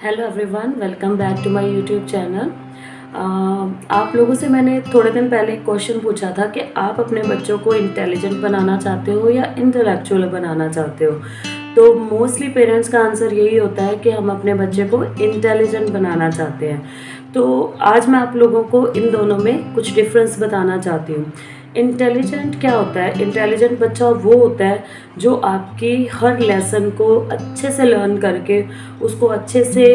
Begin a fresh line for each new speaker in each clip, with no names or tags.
Hello everyone, welcome back to my YouTube channel. आप लोगों से मैंने थोड़े दिन पहले एक क्वेश्चन पूछा था कि आप अपने बच्चों को इंटेलिजेंट बनाना चाहते हो या इंटेलेक्चुअल बनाना चाहते हो। तो मोस्टली पेरेंट्स का आंसर यही होता है कि हम अपने बच्चे को इंटेलिजेंट बनाना चाहते हैं। तो आज मैं आप लोगों को इन दोनों में कुछ डिफरेंस बताना चाहती हूँ। इंटेलिजेंट क्या होता है? इंटेलिजेंट बच्चा वो होता है जो आपकी हर लेसन को अच्छे से लर्न करके उसको अच्छे से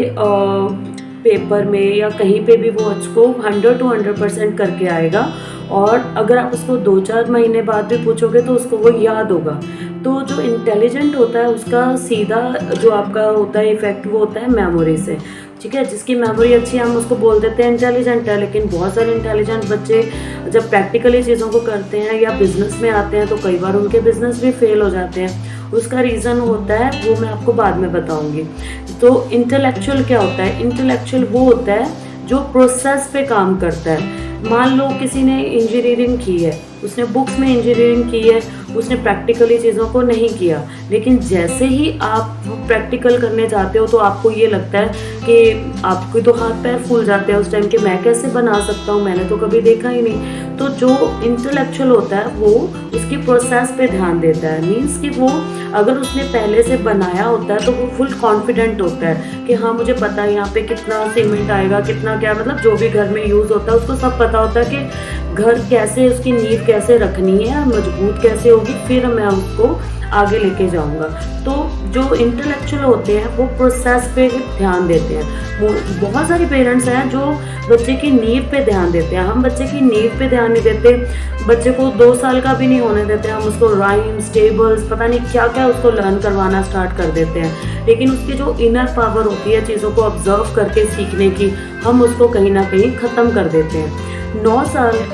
पेपर में या कहीं पे भी वो उसको 100 to 100% करके आएगा। और अगर आप उसको 2-4 महीने बाद भी पूछोगे तो उसको वो याद होगा। तो जो इंटेलिजेंट होता है उसका सीधा जो आपका होता है इफेक्ट वो होता है मेमोरी से। ठीक है, जिसकी मेमोरी अच्छी है हम उसको बोल देते हैं इंटेलिजेंट है। लेकिन बहुत सारे इंटेलिजेंट बच्चे जब प्रैक्टिकली चीज़ों को करते हैं या बिजनेस में आते हैं तो कई बार उनके बिजनेस भी फेल हो जाते हैं। उसका रीज़न होता है वो मैं आपको बाद में बताऊंगी। तो इंटेलेक्चुअल क्या होता है? इंटेलेक्चुअल वो होता है जो प्रोसेस पे काम करता है। मान लो किसी ने इंजीनियरिंग की है, उसने बुक्स में इंजीनियरिंग की है, उसने प्रैक्टिकली चीज़ों को नहीं किया। लेकिन जैसे ही आप प्रैक्टिकल करने जाते हो तो आपको ये लगता है कि आपके तो हाथ पैर फूल जाते हैं उस टाइम कि मैं कैसे बना सकता हूँ, मैंने तो कभी देखा ही नहीं। तो जो इंटेलेक्चुअल होता है वो उसकी प्रोसेस पे ध्यान देता है। मीन्स कि वो अगर उसने पहले से बनाया होता है तो वो फुल कॉन्फिडेंट होता है कि हाँ मुझे पता है यहाँ पे कितना सीमेंट आएगा, कितना क्या, मतलब जो भी घर में यूज़ होता है उसको सब पता होता है कि घर कैसे, उसकी नींव कैसे रखनी है, मजबूत कैसे होगी, फिर मैं उसको आगे लेके जाऊंगा। तो जो इंटेलेक्चुअल होते हैं वो प्रोसेस पे ध्यान देते हैं। बहुत सारे पेरेंट्स हैं जो बच्चे की नींव पे ध्यान देते हैं। हम बच्चे की नींव पे ध्यान नहीं देते। बच्चे को 2 साल का भी नहीं होने देते, हम उसको राइम्स, टेबल्स, पता नहीं क्या क्या उसको लर्न करवाना स्टार्ट कर देते हैं। लेकिन उसकी जो इनर पावर होती है चीज़ों को ऑब्जर्व करके सीखने की, हम उसको कहीं ना कहीं ख़त्म कर देते हैं।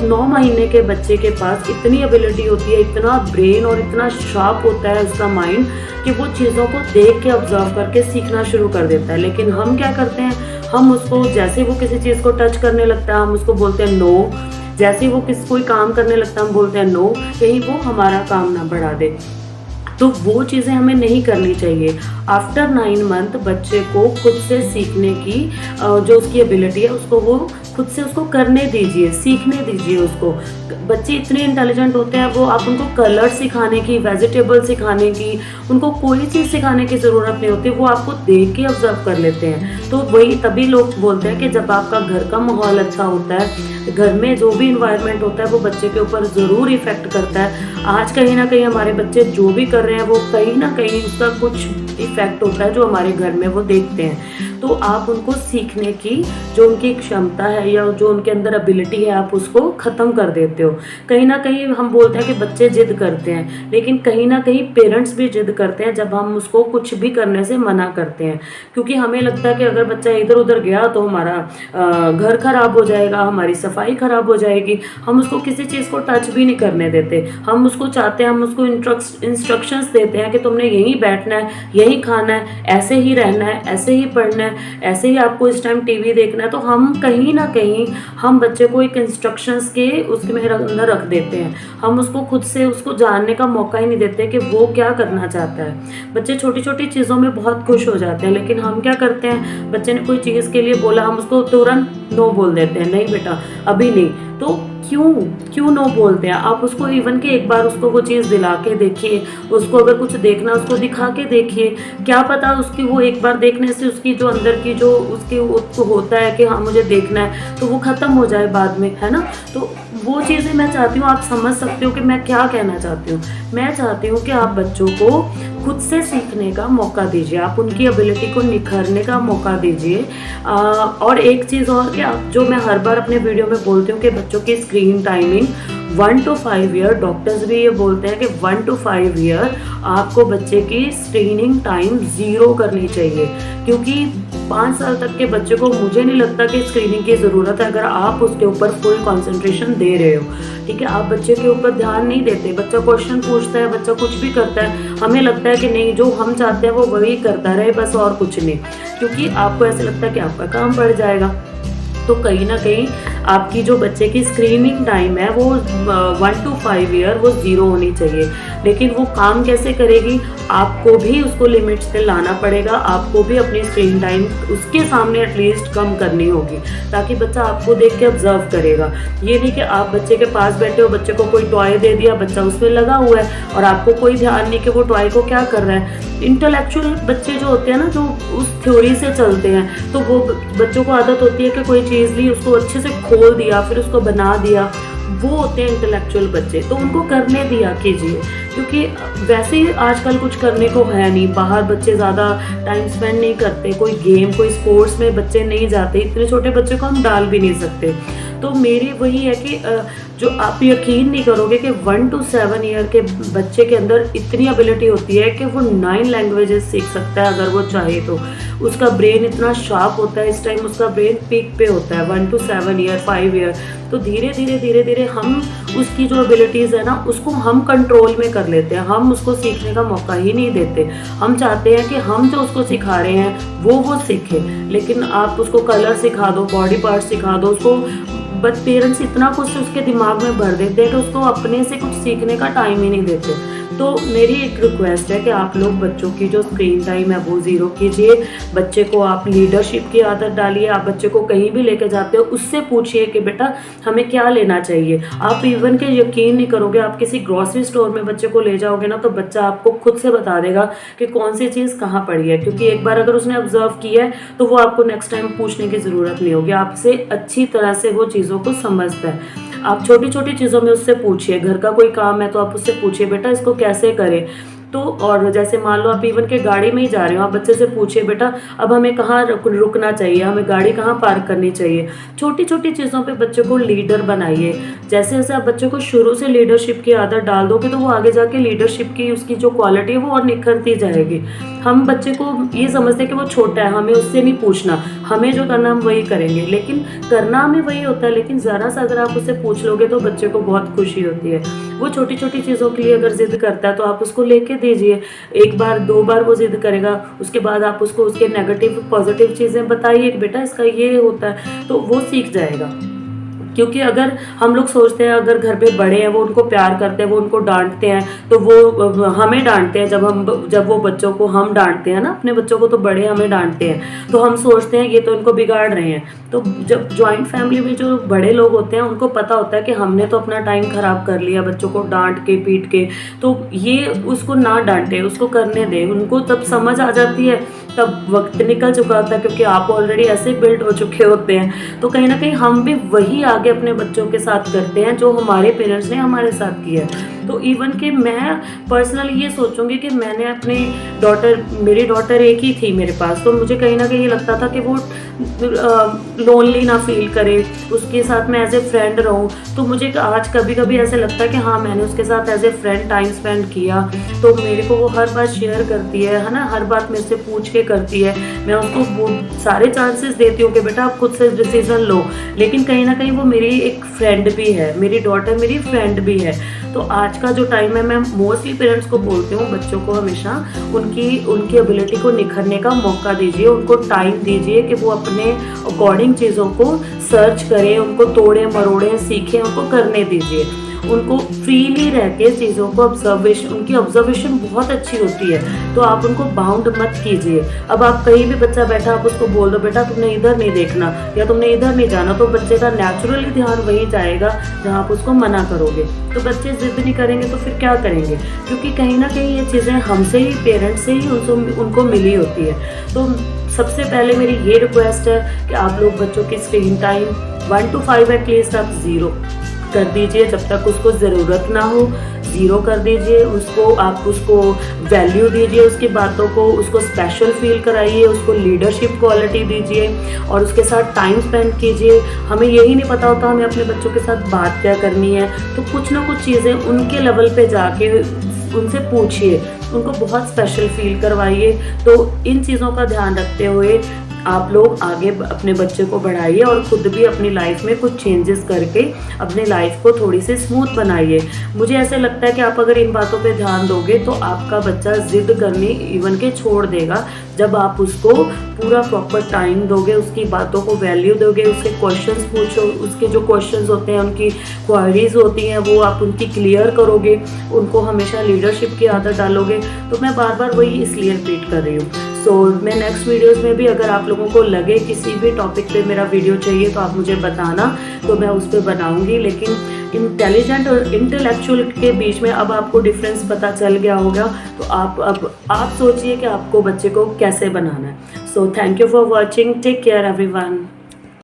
9 महीने के बच्चे के पास इतनी एबिलिटी होती है, इतना ब्रेन और इतना शार्प होता है उसका माइंड कि वो चीज़ों को देख के ऑब्जर्व करके सीखना शुरू कर देता है। लेकिन हम क्या करते हैं, हम उसको जैसे वो किसी चीज़ को टच करने लगता है हम उसको बोलते हैं नो। जैसे वो कोई काम करने लगता है हम बोलते हैं नो, कहीं वो हमारा काम ना बढ़ा दे। तो वो चीज़ें हमें नहीं करनी चाहिए। आफ्टर 9 मंथ बच्चे को खुद से सीखने की जो उसकी एबिलिटी है उसको वो खुद से उसको करने दीजिए, सीखने दीजिए उसको। बच्चे इतने इंटेलिजेंट होते हैं, वो आप उनको कलर सिखाने की, वेजिटेबल सिखाने की, उनको कोई चीज़ सिखाने की ज़रूरत नहीं होती, वो आपको देख के ऑब्जर्व कर लेते हैं। तो वही तभी लोग बोलते हैं कि जब आपका घर का माहौल अच्छा होता है, घर में जो भी इन्वायरमेंट होता है वो बच्चे के ऊपर ज़रूर इफेक्ट करता है। आज कहीं ना कहीं हमारे बच्चे जो भी कर रहे हैं वो कहीं ना कहीं उसका कुछ इफेक्ट होता है जो हमारे घर में वो देखते हैं। तो आप उनको सीखने की जो उनकी क्षमता है या जो उनके अंदर एबिलिटी है आप उसको ख़त्म कर देते हो। कहीं ना कहीं हम बोलते हैं कि बच्चे जिद करते हैं, लेकिन कहीं ना कहीं पेरेंट्स भी जिद करते हैं जब हम उसको कुछ भी करने से मना करते हैं। क्योंकि हमें लगता है कि अगर बच्चा इधर उधर गया तो हमारा घर खराब हो जाएगा, हमारी सफाई खराब हो जाएगी। हम उसको किसी चीज़ को टच भी नहीं करने देते। हम उसको चाहते हैं, हम उसको इंस्ट्रक्शंस देते हैं कि तुमने यहीं बैठना है, यहीं खाना है, ऐसे ही रहना है, ऐसे ही पढ़ना है, ऐसे ही आपको इस टाइम टीवी देखना है। तो हम कहीं ना कहीं हम बच्चे को एक इंस्ट्रक्शंस के उसमें अंदर रख देते हैं। हम उसको खुद से उसको जानने का मौका ही नहीं देते कि वो क्या करना चाहता है। बच्चे छोटी छोटी चीज़ों में बहुत खुश हो जाते हैं, लेकिन हम क्या करते हैं, बच्चे ने कोई चीज़ के लिए बोला हम उसको तुरंत नो बोल देते हैं, नहीं बेटा अभी नहीं। तो क्यों नो बोलते हैं? आप उसको इवन के एक बार उसको वो चीज़ दिला के देखिए, उसको अगर कुछ देखना उसको दिखा के देखिए। क्या पता उसकी वो एक बार देखने से उसकी जो अंदर की जो उसकी उसको होता है कि हाँ मुझे देखना है तो वो ख़त्म हो जाए बाद में, है ना। तो वो चीज़ें मैं चाहती हूँ आप समझ सकते हो कि मैं क्या कहना चाहती हूँ। मैं चाहती हूँ कि आप बच्चों को खुद से सीखने का मौका दीजिए, आप उनकी एबिलिटी को निखारने का मौका दीजिए। और एक चीज़ और कि आप जो मैं हर बार अपने वीडियो में बोलती हूँ कि बच्चों की screen timing 1 to 5 year, doctors भी ये बोलते हैं कि 1 to 5 ईयर आपको बच्चे की स्क्रीनिंग टाइम 0 करनी चाहिए। क्योंकि 5 साल तक के बच्चे को मुझे नहीं लगता कि स्क्रीनिंग की ज़रूरत है अगर आप उसके ऊपर फुल कंसंट्रेशन दे रहे हो। ठीक है, आप बच्चे के ऊपर ध्यान नहीं देते, बच्चा क्वेश्चन पूछता है, बच्चा कुछ भी करता है, हमें लगता है कि नहीं जो हम चाहते हैं वो वही करता रहे बस और कुछ नहीं, क्योंकि आपको ऐसे लगता है कि आपका काम बढ़ जाएगा। तो कहीं ना कहीं आपकी जो बच्चे की स्क्रीनिंग टाइम है वो 1 to 5 ईयर वो 0 होनी चाहिए। लेकिन वो काम कैसे करेगी, आपको भी उसको लिमिट्स पे लाना पड़ेगा, आपको भी अपनी स्क्रीन टाइम उसके सामने एटलीस्ट कम करनी होगी, ताकि बच्चा आपको देख के ऑब्जर्व करेगा। ये नहीं कि आप बच्चे के पास बैठे हो, बच्चे को कोई टॉय दे दिया, बच्चा उसमें लगा हुआ है और आपको कोई ध्यान नहीं कि वो टॉय को क्या कर रहा है। इंटेलेक्चुअल बच्चे जो होते हैं ना, जो उस थ्योरी से चलते हैं, तो वो बच्चों को आदत होती है कि कोई चीज़ ली, उसको अच्छे से खोल दिया, फिर उसको बना दिया, वो होते हैं इंटेलेक्चुअल बच्चे। तो उनको करने दिया कीजिए, क्योंकि वैसे ही आजकल कुछ करने को है नहीं, बाहर बच्चे ज़्यादा टाइम स्पेंड नहीं करते, कोई गेम कोई स्पोर्ट्स में बच्चे नहीं जाते, इतने छोटे बच्चे को हम डाल भी नहीं सकते। तो मेरी वही है कि जो आप यकीन नहीं करोगे कि 1 to 7 ईयर के बच्चे के अंदर इतनी एबिलिटी होती है कि वो 9 लैंग्वेजेस सीख सकता है अगर वो चाहे तो। उसका ब्रेन इतना शार्प होता है, इस टाइम उसका ब्रेन पीक पे होता है 1 to 7 ईयर 5 ईयर। तो धीरे धीरे हम उसकी जो एबिलिटीज़ है ना, उसको हम कंट्रोल में कर लेते हैं, हम उसको सीखने का मौका ही नहीं देते। हम चाहते हैं कि हम जो उसको सिखा रहे हैं वो सीखे, लेकिन आप उसको कलर सिखा दो, बॉडी पार्ट सिखा दो उसको, बट पेरेंट्स इतना कुछ उसके दिमाग में भर देते हैं कि उसको अपने से कुछ सीखने का टाइम ही नहीं देते। तो मेरी एक रिक्वेस्ट है कि आप लोग बच्चों की जो स्क्रीन टाइम है वो 0 कीजिए। बच्चे को आप लीडरशिप की आदत डालिए। आप बच्चे को कहीं भी लेके जाते हो, उससे पूछिए कि बेटा हमें क्या लेना चाहिए। आप इवन के यकीन नहीं करोगे, आप किसी ग्रॉसरी स्टोर में बच्चे को ले जाओगे ना, तो बच्चा आपको खुद से बता देगा कि कौन सी चीज़ कहाँ पड़ी है, क्योंकि एक बार अगर उसने ऑब्जर्व किया है तो वो आपको नेक्स्ट टाइम पूछने की ज़रूरत नहीं होगी, आपसे अच्छी तरह से वो चीज़ों को समझता है। आप छोटी छोटी चीज़ों में उससे पूछिए, घर का कोई काम है तो आप उससे पूछिए बेटा इसको कैसे करें। तो और जैसे मान लो आप इवन के गाड़ी में ही जा रहे हो, आप बच्चे से पूछिए बेटा अब हमें कहाँ रुकना चाहिए, हमें गाड़ी कहाँ पार्क करनी चाहिए। छोटी छोटी चीज़ों पे बच्चे को लीडर बनाइए। जैसे जैसे आप बच्चे को शुरू से लीडरशिप की आदत डाल दोगे तो वो आगे जाके लीडरशिप की उसकी जो क्वालिटी है वो और निखरती जाएगी। हम बच्चे को ये समझते हैं कि वो छोटा है, हमें उससे नहीं पूछना, हमें जो करना हम वही करेंगे, लेकिन करना हमें वही होता है। लेकिन ज़रा सा अगर आप उससे पूछ लोगे तो बच्चे को बहुत खुशी होती है। वो छोटी छोटी चीज़ों के लिए अगर जिद करता है तो आप उसको लेके दीजिए। एक बार 2 बार वो जिद करेगा, उसके बाद आप उसको उसके नेगेटिव पॉजिटिव चीज़ें बताइए कि बेटा इसका ये होता है, तो वो सीख जाएगा। क्योंकि अगर हम लोग सोचते हैं अगर घर पे बड़े हैं वो उनको प्यार करते हैं, वो उनको डांटते हैं, तो वो हमें डांटते हैं। जब वो बच्चों को हम डांटते हैं ना, अपने बच्चों को तो बड़े हमें डांटते हैं, तो हम सोचते हैं ये तो इनको बिगाड़ रहे हैं। तो जब जॉइंट फैमिली में जो बड़े लोग होते हैं उनको पता होता है कि हमने तो अपना टाइम खराब कर लिया बच्चों को डांट के पीट के, तो ये उसको ना डांटे, उसको करने दें। उनको तब समझ आ जाती है, तब वक्त निकल चुका होता है, क्योंकि आप ऑलरेडी ऐसे बिल्ड हो चुके होते हैं। तो कहीं ना कहीं हम भी वही आगे अपने बच्चों के साथ करते हैं जो हमारे पेरेंट्स ने हमारे साथ किया है। तो इवन कि मैं पर्सनली ये सोचूंगी कि मैंने अपनी मेरी डॉटर एक ही थी मेरे पास, तो मुझे कहीं ना कहीं लगता था कि वो लोनली ना फील करे, उसके साथ मैं एज ए फ्रेंड रहूं। तो मुझे आज कभी कभी ऐसे लगता है कि हाँ मैंने उसके साथ as a friend time spend किया, तो मेरे को वो हर बात शेयर करती है ना, हर बात मेरे से पूछ के करती है। मैं उसको वो सारे चांसेस देती हूँ कि बेटा आप खुद से डिसीजन लो, लेकिन कहीं ना कहीं वो मेरी एक फ्रेंड भी है, मेरी डॉटर मेरी फ्रेंड भी है। तो आज का जो टाइम है, मैं मोस्टली पेरेंट्स को बोलती हूँ बच्चों को हमेशा उनकी एबिलिटी को निखरने का मौका दीजिए, उनको टाइम दीजिए कि वो अपने अकॉर्डिंग चीज़ों को सर्च करें, उनको तोड़ें मरोड़ें सीखें, उनको करने दीजिए। उनको फ्रीली रह के चीज़ों को उनकी ऑब्जर्वेशन बहुत अच्छी होती है, तो आप उनको बाउंड मत कीजिए। अब आप कहीं भी बच्चा बैठा आप उसको बोल दो बेटा तुमने इधर नहीं देखना या तुमने इधर नहीं जाना, तो बच्चे का नेचुरली ध्यान वहीं जाएगा जहाँ आप उसको मना करोगे। तो बच्चे जिद नहीं करेंगे तो फिर क्या करेंगे, क्योंकि कहीं ना कहीं ये चीज़ें हमसे ही, पेरेंट्स से ही उनको मिली होती है। तो सबसे पहले मेरी ये रिक्वेस्ट है कि आप लोग बच्चों की स्क्रीन टाइम 1 to 5 एटलीस्ट आप 0 कर दीजिए, जब तक उसको ज़रूरत ना हो 0 कर दीजिए। आप उसको वैल्यू दीजिए, उसकी बातों को, उसको स्पेशल फील कराइए, उसको लीडरशिप क्वालिटी दीजिए और उसके साथ टाइम स्पेंड कीजिए। हमें यही नहीं पता होता हमें अपने बच्चों के साथ बात क्या करनी है, तो कुछ ना कुछ चीज़ें उनके लेवल पे जाके उनसे पूछिए, उनको बहुत स्पेशल फील करवाइए। तो इन चीज़ों का ध्यान रखते हुए आप लोग आगे अपने बच्चे को बढ़ाइए और खुद भी अपनी लाइफ में कुछ चेंजेस करके अपने लाइफ को थोड़ी सी स्मूथ बनाइए। मुझे ऐसे लगता है कि आप अगर इन बातों पे ध्यान दोगे तो आपका बच्चा जिद करनी इवन के छोड़ देगा, जब आप उसको पूरा प्रॉपर टाइम दोगे, उसकी बातों को वैल्यू दोगे, उसके क्वेश्चंस पूछो, उसके जो क्वेश्चंस होते हैं, उनकी क्वायरीज होती हैं, वो आप उनकी क्लियर करोगे, उनको हमेशा लीडरशिप की आदत डालोगे। तो मैं बार बार वही इसलिए रिपीट कर रही हूँ। मैं नेक्स्ट वीडियोस में भी अगर आप लोगों को लगे किसी भी टॉपिक पे मेरा वीडियो चाहिए तो आप मुझे बताना, तो मैं उस पर बनाऊँगी। लेकिन इंटेलिजेंट और इंटेलेक्चुअल के बीच में अब आपको डिफरेंस पता चल गया होगा, तो आप सोचिए कि आपको बच्चे को कैसे बनाना है। So thank you for watching, take care everyone.